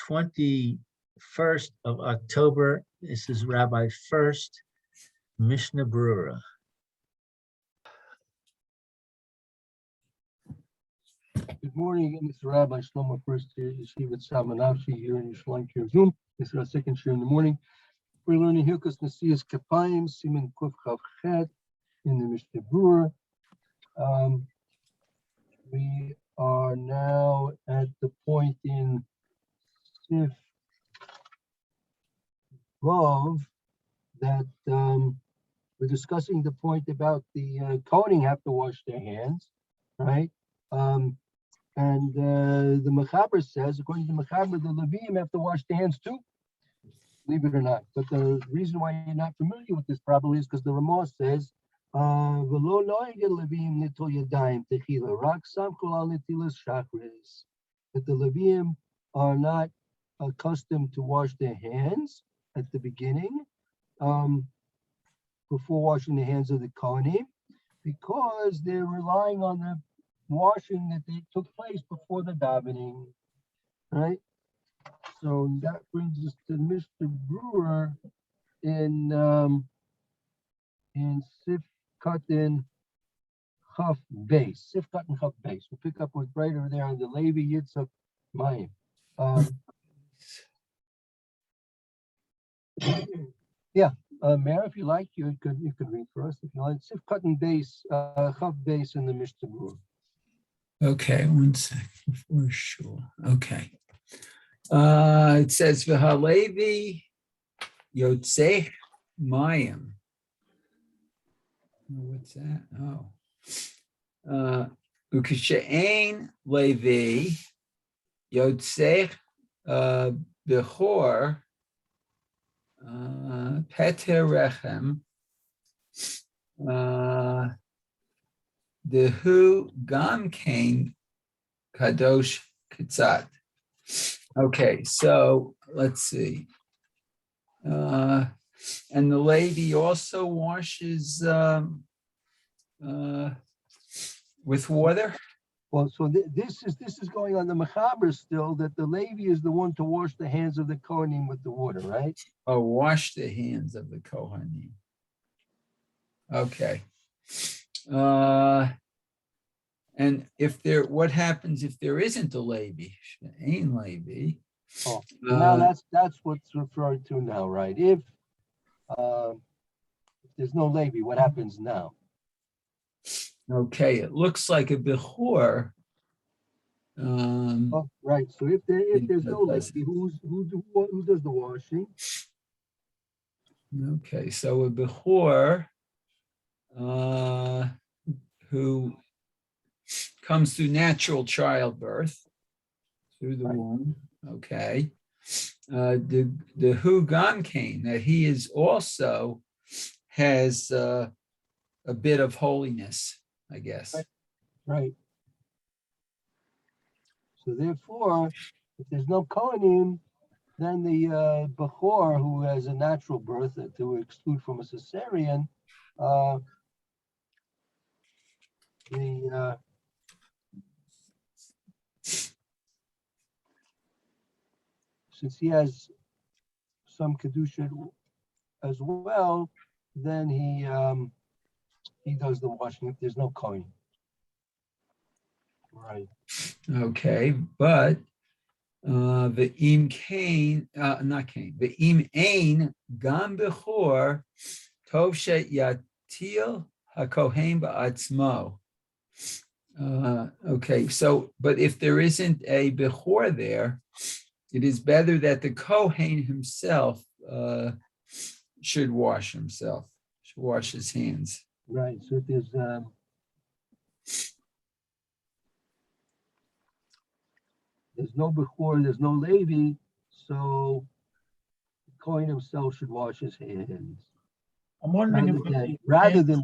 21st of October. This is Rabbi Furst, Mishnah Brura. Good morning, Mr. Rabbi Shlomo Furst here, Yeshivat Samanavshi here in Yerushalayim Zoom. This is our second share in the morning. We're learning Hilkos Nesias Kapayim, Siman Kuf Chav Chet in the Mishnah Brura. We are now at the point in Sif Vav that we're discussing the point about the Kohanim have to wash their hands, right? And the Mechaber says, according to the Mechaber, the Levim have to wash their hands too, believe it or not. But the reason why you're not familiar with this probably is because the Ramah says, that the Levim are not accustomed to wash their hands at the beginning, before washing the hands of the Kohanim, because they're relying on the washing that they took place before the davening, right? So that brings us to Mr. Brewer in Sif Katan Chaf Base. Sif Katan Chaf Base. We'll pick up with right over there on the Levi Yitzhak Mayim. Mayor, if you like, you could read for us if you like. Sif Katan Base, Chaf Base in the Mr. Brewer. Okay, 1 second for sure. Okay. It says V'halevi Yotzei Mayim. What's that? Oh. Ukishe'ein Levi Yotzei Bechor Peter Rechem Dehu Gam Kain Kadosh Kitzat. Okay, so let's see. And the lady also washes with water. Well, so this is going on the Mechaber still, that the Levi is the one to wash the hands of the Kohanim with the water, right? Oh, wash the hands of the Kohanim. Okay. And if there, what happens if there isn't a Levi? Ain't Levi. Oh, now that's what's referred to now, right? If there's no Levi, what happens now? Okay, it looks like a Bechor. Right. So if there's no Levi, who does the washing? Okay, so a Bechor who comes through natural childbirth through the womb. Okay. The Hu Gam Kain, that he is also has a bit of holiness, I guess. Right. So therefore, if there's no Kohanim, then the Bechor, who has a natural birth to exclude from a cesarean, since he has some kedusha as well, then he does the washing if there's no kohen. Right. Okay, but the im kain, not kain, the im ein gam bechor tov she yatil hakohen ba'atzmo. Okay, so but if there isn't a bechor there, it is better that the Kohen himself should wash himself, should wash his hands. Right. So if there's no Bechor, there's no Levi, so the Kohen himself should wash his hands. I'm wondering rather than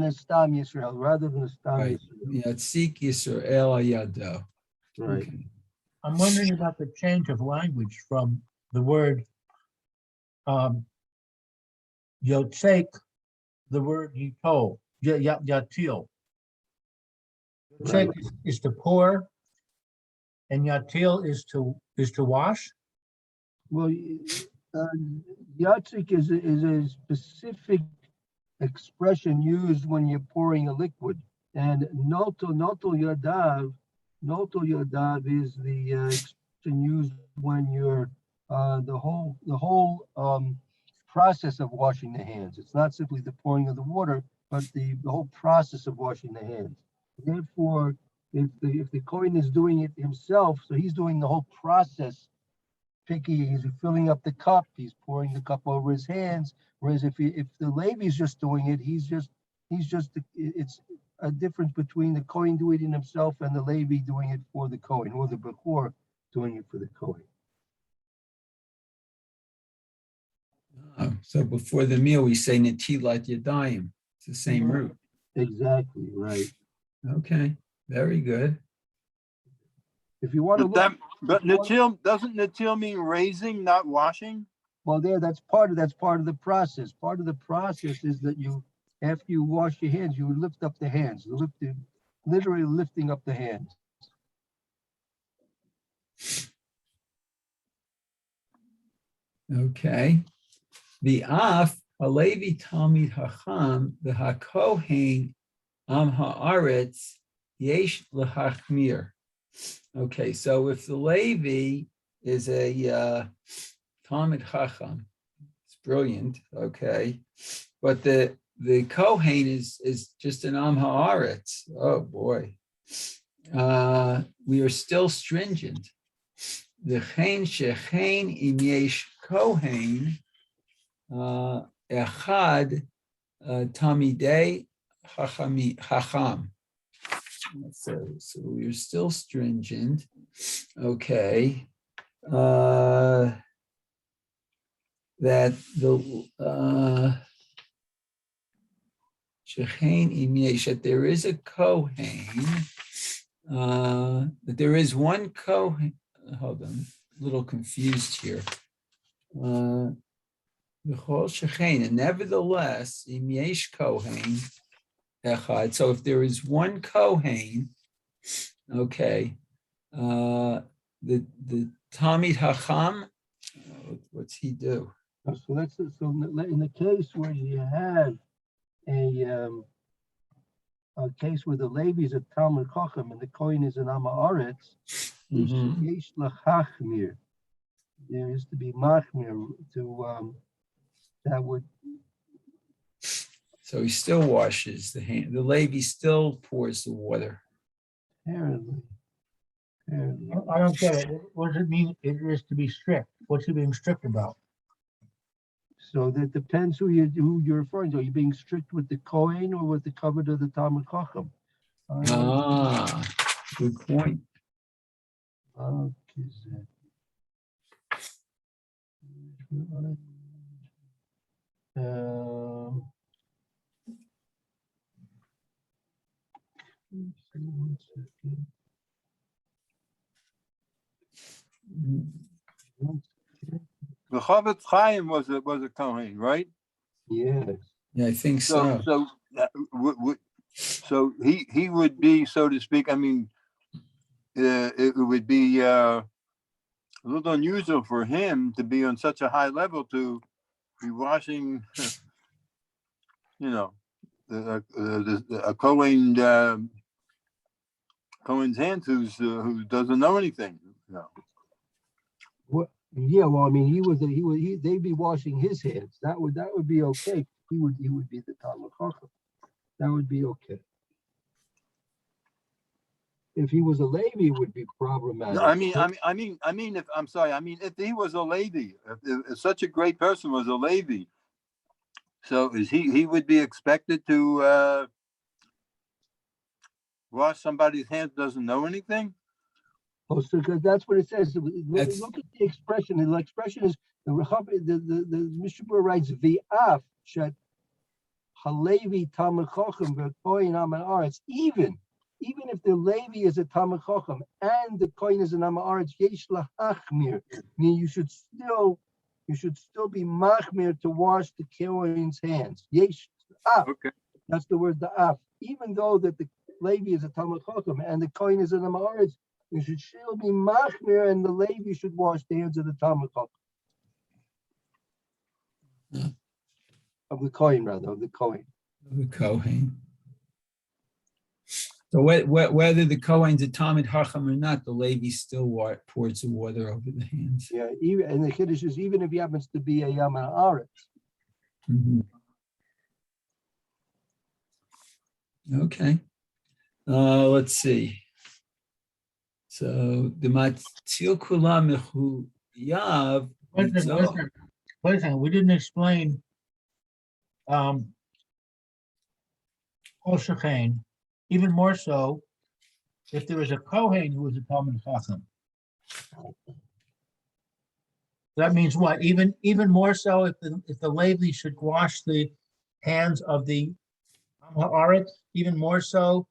a Stam Yisrael, rather than a Stam Right. Yisrael. Yatzik Yisrael Yado. Right. Okay. I'm wondering about the change of language from the word yotzek, the word yitol, yatil. Yotzek is to pour, and yatil is to wash. Well, yatzik is a specific expression used when you're pouring a liquid, and notel yadav is the expression used when you're the whole process of washing the hands. It's not simply the pouring of the water, but the whole process of washing the hands. Therefore, if the Kohen is doing it himself, so he's doing the whole process. He's filling up the cup, he's pouring the cup over his hands. Whereas if the Levi's just doing it, it's a difference between the Kohen doing it himself and the Levi doing it for the Kohen, or the Bechor doing it for the Kohen. So before the meal, we say Netilat Yadayim. It's the same root. Exactly, right. Okay, very good. If you want to look, But Natil, doesn't Natil mean raising, not washing? well, that's part of the process. Part of the process is that after you wash your hands, you lift up the hands, literally lifting up the hands. Okay. The Af, Halevi Talmid Hacham, the Hakohen Am Haaretz, Yesh Lehachmir. Okay, so if the Levi is a Talmid Chacham, it's brilliant, okay, but the Kohen is just an Am Haaretz. Oh boy, we are still stringent. The Chen Shechen Im Yesh Kohen Echad Tamidei Chacham. So we're still stringent. Okay. That the Shechen Im Yesh, that there is a Kohen, that there is one Kohen. Hold on, a little confused here. And nevertheless, Im Yesh Kohen Echad. So if there is one Kohen, okay, the Talmid Hacham, what's he do? So in the case where you have a case where the Levi is a Talmid Chacham and the Kohen is an Am Haaretz, Yesh Lachachmir. There is to be machmir to that would. So he still washes the hand. The Levi still pours the water. Apparently. I don't get it. What does it mean? It is to be strict. What's he being strict about? So that depends who you're referring to. Are you being strict with the Kohen or with the covenant of the Talmid Chacham? Good point. One second. The Chavetz Chaim was a Kohen, right? Yes. Yeah, I think so. So he would be, so to speak. I mean, it would be a little unusual for him to be on such a high level to be washing, a Cohen's hands who doesn't know anything. No. What? Yeah. Well, I mean, they'd be washing his hands. That would be okay. He would be the Talmid Chacham. That would be okay. If he was a Levi, it would be problematic. No, I mean, if he was a Levi, if such a great person was a Levi, so he would be expected to wash somebody's hands doesn't know anything? Oh, so that's what it says. Look at the expression. The expression is the Mishabur writes v'af shet halevi Talmid Chacham v'kohen Am Haaretz. Even if the Levi is a Talmid Chacham and the Kohen is an Am Haaretz, yesh lachmir. I mean, you should still be machmir to wash the Kohen's hands. Yesh af. Okay. That's the word the af. Even though that the Levi is a Talmid Chacham and the Kohen is an Am Haaretz, you should still be machmir, and the Levi should wash the hands of the Talmid Chacham. Of the Kohen, rather, of the Kohen. The Kohen. So whether the Kohen's a Talmid Chacham or not, the Levi still pours the water over the hands. Yeah, even, and the Kiddush is even if he happens to be a Yam Haaretz. Mhm. Okay. Let's see. So the Matzil Kula Mechuyav. Wait a second, we didn't explain Kol Shechain, even more so if there was a Kohen who was a Talmid Chacham. That means what? Even more so if the Levi should wash the hands of the Haaretz, even more so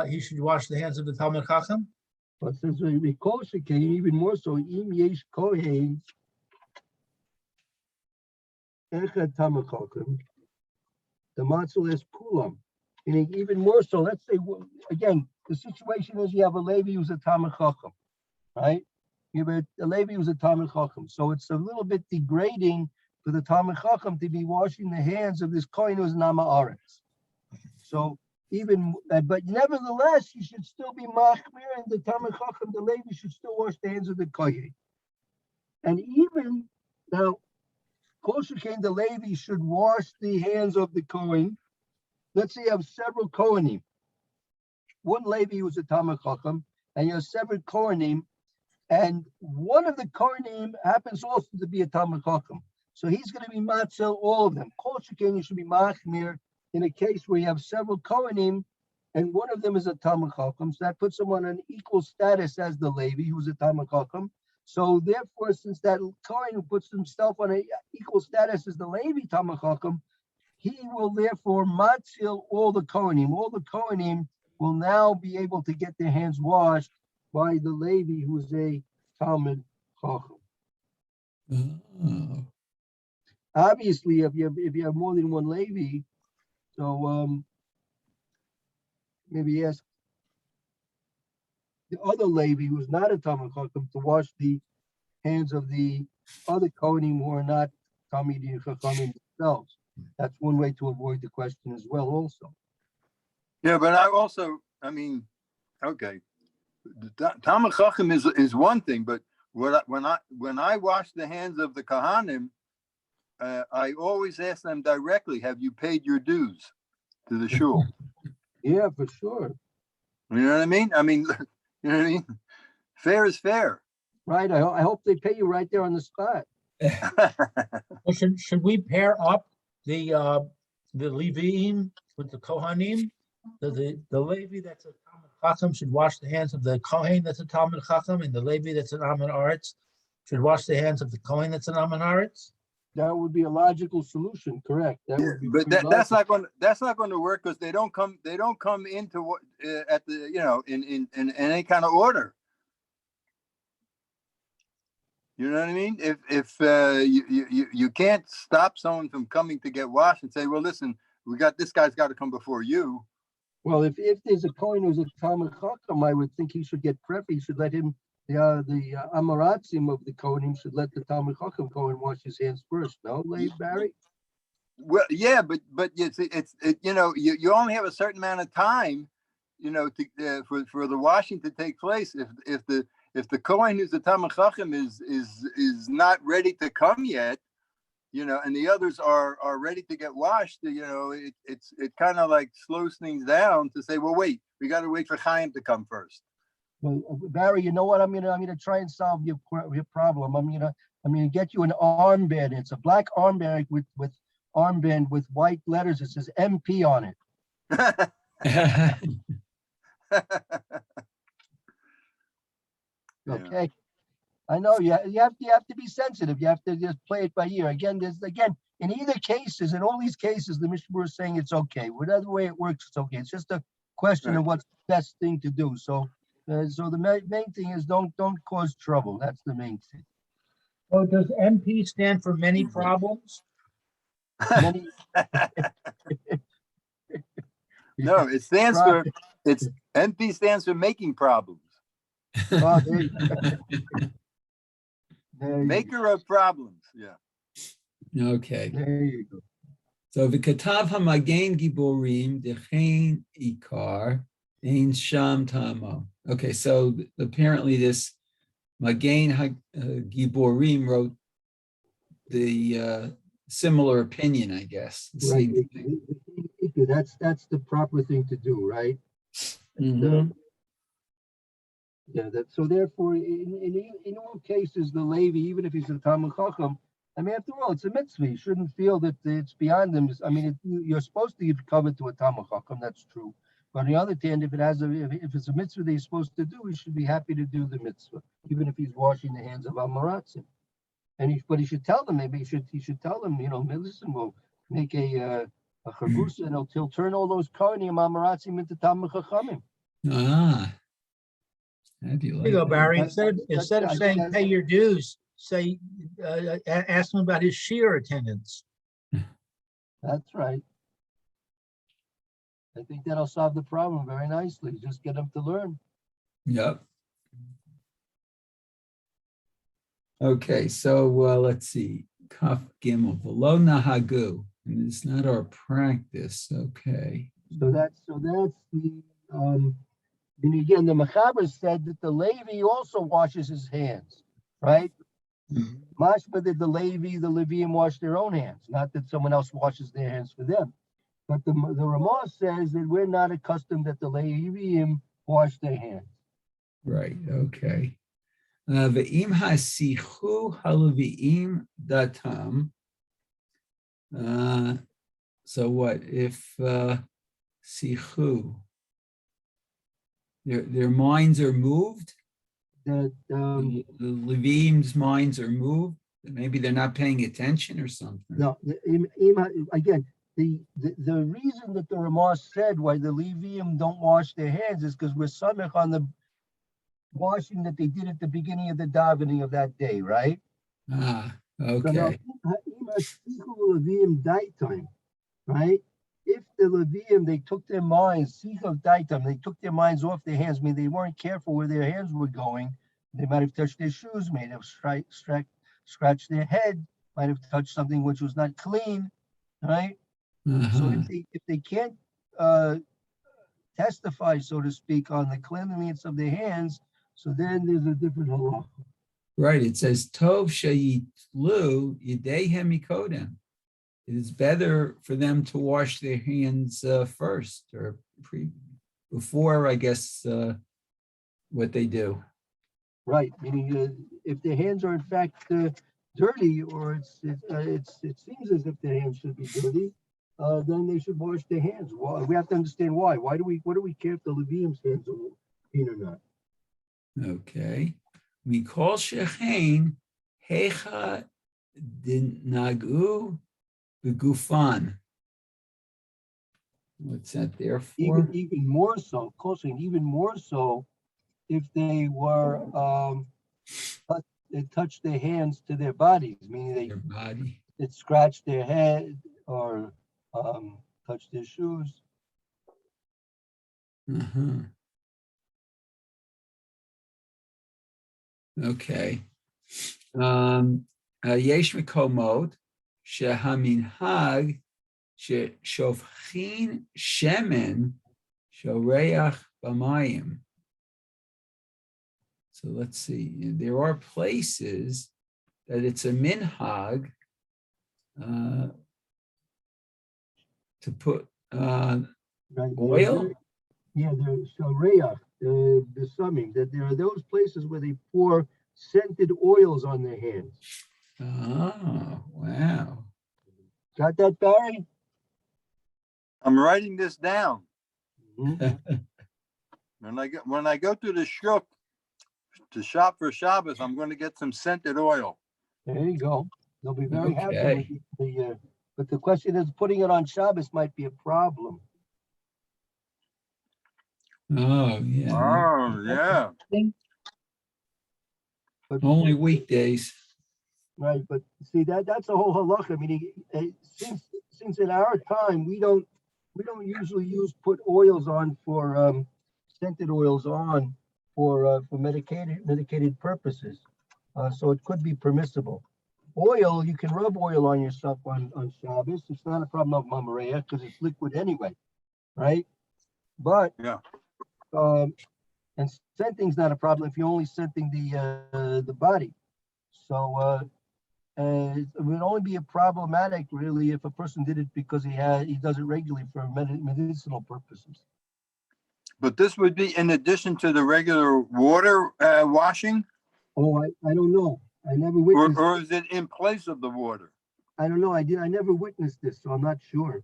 he should wash the hands of the Talmid Chacham. But since we Kol Shechain, even more so, Im Yesh Kohen Echad Talmid Chacham, the Matzil is Kulam. Meaning even more so, let's say, again, the situation is you have a Levi who's a Talmid Chacham, right? You have a Levi who's a Talmid Chacham. So it's a little bit degrading for the Talmid Chacham to be washing the hands of this Kohen who's Nama Aretz. So even, but nevertheless, you should still be Machmir, and the Talmid Chacham, the Levi should still wash the hands of the Kohen. And even now, Kol Shechain, the Levi should wash the hands of the Kohen. Let's say you have several Kohanim. One Levi who's a Talmid Chacham, and you have several Kohanim, and one of the Kohanim happens also to be a Talmid Chacham. So he's going to be Matzel all of them. Kol Shechain, you should be Machmir in a case where you have several Kohanim, and one of them is a Talmid Chacham. So that puts him on an equal status as the Levi, who's a Talmid Chacham. So therefore, since that Kohen puts himself on an equal status as the Levi Talmid Chacham, he will therefore matzil all the Kohanim. All the Kohanim will now be able to get their hands washed by the Levi, who's a Talmid Chacham. Oh. Obviously, if you have more than one Levi, so maybe ask the other Levi, who's not a Talmid Chacham, to wash the hands of the other Kohanim who are not Talmid Chachamim themselves. That's one way to avoid the question as well, also. Yeah, but I mean, okay. The Talmid Chacham is one thing, but when I wash the hands of the Kohanim, I always ask them directly, have you paid your dues to the shul? Yeah, for sure. You know what I mean? You know what I mean? Fair is fair. Right. I hope they pay you right there on the spot. Well, should we pair up the Leviim with the Kohanim? The Levi that's a Talmid Chacham should wash the hands of the Kohen that's a Talmid Chacham, and the Levi that's an Amon Aretz should wash the hands of the Kohen that's an Amon Aretz. That would be a logical solution, correct? That would be But pretty that's logical. not going to work because they don't come into what at the in any kind of order. You know what I mean? If you can't stop someone from coming to get washed and say, well, listen, this guy's got to come before you. Well, if there's a Kohen who's a Talmid Chacham, I would think he should get preference. He should let him, the Amaratzim of the Kohanim should let the Talmid Chacham go and wash his hands first. No, Barry? Well, yeah, but it's you only have a certain amount of time, for the washing to take place. If the Kohen who's the Talmid Chacham is not ready to come yet, and the others are ready to get washed, it kind of like slows things down to say, well, wait, we got to wait for Chaim to come first. Well, Barry, you know what? I'm gonna try and solve your problem. I'm gonna get you an armband. It's a black armband with armband with white letters. It says MP on it. Okay. I know you have to be sensitive. You have to just play it by ear. Again, in either cases, in all these cases, the Mishnah is saying it's okay. Whatever way it works, it's okay. It's just a question of what's the best thing to do. So the main thing is don't cause trouble. That's the main thing. So does MP stand for many problems? Many, No, it stands for MP stands for making problems. oh, there you go. There you Maker of problems. Yeah. Okay. There you go. So v'katav hamagen giborim dechein ikar ein sham tamo. Okay, so apparently this Magen Giborim wrote the similar opinion, I guess. The Right. same thing. That's the proper thing to do, right? Mhm. Yeah, so therefore, in all cases, the Levi, even if he's a Talmud Chacham, I mean, after all, it's a mitzvah. You shouldn't feel that it's beyond him. I mean, you're supposed to give cover to a Talmud Chacham, that's true. But on the other hand, if it's a mitzvah that he's supposed to do, he should be happy to do the mitzvah, even if he's washing the hands of Amaratzim. But he should tell them, maybe he should tell them, listen, we'll make a chargusa, and he'll turn all those Kohanim Amaratzim into Talmud Chachamim. Ah, how do you There like you go, that? Barry. That- Instead of I saying think pay your dues, say, ask him about his shear attendance. That's right. I think that'll solve the problem very nicely. Just get them to learn. Yep. Okay, so let's see. Kaf Gimel, below Nahagu, and it's not our practice. Okay. So that's the and again, the Mechaber said that the Levi also washes his hands, right? Mhm. Mashma that the Levium wash their own hands, not that someone else washes their hands for them. But the Ramah says that we're not accustomed that the Levium wash their hands. Right, okay. Ve'im hasichu halaviim datam. So what if sichu, their minds are moved? That The Levim's minds are moved. Maybe they're not paying attention or something. no, again, the reason that the Ramah said why the Levium don't wash their hands is because we're samech on the washing that they did at the beginning of the davening of that day, right? Ah, So now, okay. Levium daytime, right? If the Levium, they took their minds, sichav daytime, they took their minds off their hands, I mean, they weren't careful where their hands were going. They might have touched their shoes, might have scratched their head, might have touched something which was not clean, right? So Uh-huh. if they can't testify, so to speak, on the cleanliness of their hands, so then there's a different halacha. Right. It says Tov sheyitlu yideihem mikodem. It is better for them to wash their hands first or before, I guess, what they do. Right, meaning if their hands are in fact dirty, or it seems as if their hands should be dirty, then they should wash their hands. Well, we have to understand why. What do we care if the Levium's hands are clean or not? Okay. Mikol shechein hecha dinagu begufan. What's that there for? Even more so, closely, even more so, if they were they touched their hands to their bodies, meaning Their body. they scratched their head or touched their shoes. Uh-huh. Okay. Yesh mikomot shehaminhag sheshofchin shemen shoreach b'mayim. So let's see. There are places that it's a minhag to put Right? oil. Yeah, the shareach, the summing, that there are those places where they pour scented oils on their hands. Oh, wow. Got that, Barry? I'm writing this down. Mhm. When I go to the shuk to shop for Shabbos, I'm going to get some scented oil. There you go. They'll be very happy with but the question is, putting it on Shabbos might be a problem. Oh, yeah. Oh, yeah. But Only weekdays. right, but see that's a whole halacha. Meaning, since in our time we don't usually put oils on for scented oils on for medicated purposes, so it could be permissible. oil, you can rub oil on yourself on Shabbos. It's not a problem of Mamareya because it's liquid anyway, right? But Yeah. And scenting's not a problem if you're only scenting the body. So it would only be a problematic really if a person did it because he does it regularly for medicinal purposes. But this would be in addition to the regular water washing, Oh, I don't know. I never or, witnessed. or is it in place of the water? I don't know. I never witnessed this, so I'm not sure.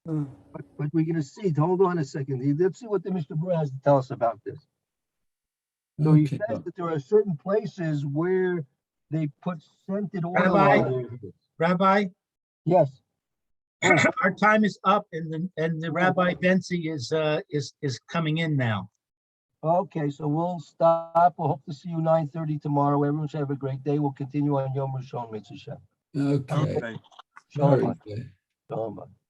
But we're gonna see. Hold on a second. Let's see what the Mr. Brewer has to tell us about this. So he Okay. says that there are certain places where they put scented oil Rabbi? on their heads. Rabbi, Yes. our time is up and the Rabbi Benzi is coming in now. Okay, so we'll stop. We'll hope to see you 9:30 tomorrow. Everyone should have a great day. We'll continue on Yom Rishon Mitzvah. Okay. Okay. Shalom. Very good. Shalom.